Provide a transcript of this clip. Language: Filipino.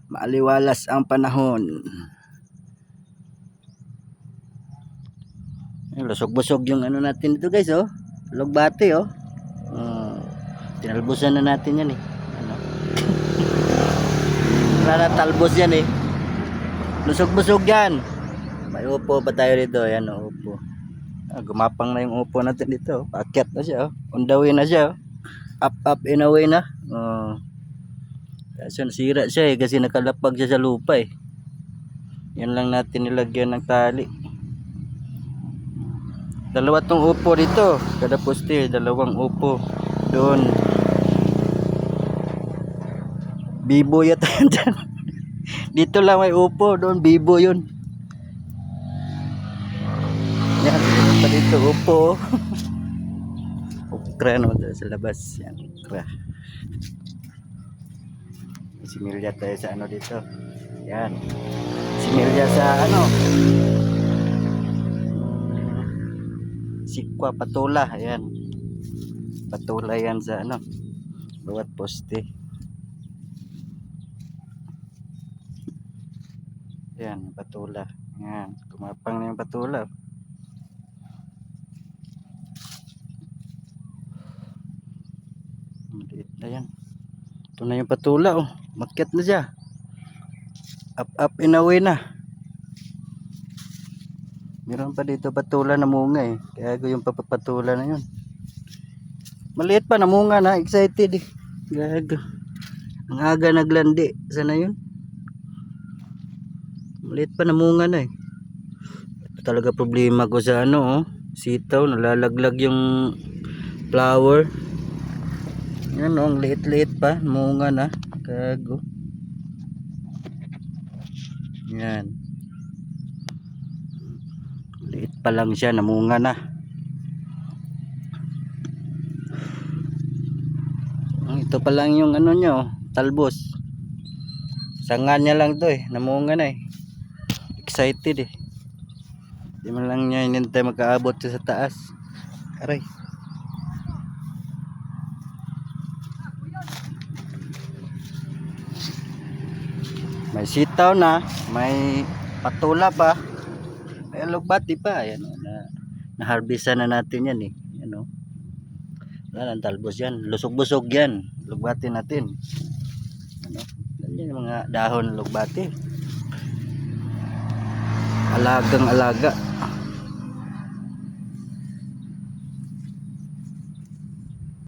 Maaliwalas ang panahon. Lusog-busog yung ano natin dito guys, oh. Lugbati, oh. Tinalbusan na natin yan eh. Ano? Wala na talbos yan eh. Lusog-busog yan. May upo pa tayo dito. Ayan, oh, upo. Gumapang na yung upo natin dito. Paakyat na siya, oh. On the way na siya, oh. Up and away na. Kaso nasira siya eh, kasi nakalapag siya sa lupa eh. Yan lang natin nilagyan ng tali. Dalawa tong upo dito, kada poste, dalawang upo. Doon. Bibo yata dyan. Dito lang may upo, doon bibo yun. Yan, pa dito upo. Ukra no, sa labas. Yan, ukra. Similya tayo sa ano dito. Yan. Similya sa ano. Sikwa, patula. Ayan. Patula yan sa ano. Bawat poste. Ayan, patula. Ayan. Kumapang na yung patula. Maliit na yan. Ito na yung patula, oh. Makyat na siya. Up and away na. Meron pa dito patula na munga eh. Kaya yung papapatula na yun. Maliit pa na munga na. Excited eh. Gago. Ang aga naglandi. Sana yun? Maliit pa na munga na eh. Ito talaga problema ko sa ano, oh. Sitaw. Nalalaglag yung flower. Yan, oh. Ang liit-liit pa. Munga na. Gago. Yan. Liit pa lang siya, namunga na. Ito pa lang yung ano nyo, talbos. Sanga niya lang to eh, namunga na eh. Excited eh. Di man lang niya hinintay makaabot sa taas. Aray. May sitaw na, may patula pa. May lugbati pa. Ayan, na-harvestan na natin yan eh. Ayan, wala nang talbos yan. Lusog-busog yan. Lugbati natin. Ano? Yan yung mga dahon lugbati. Alagang alaga.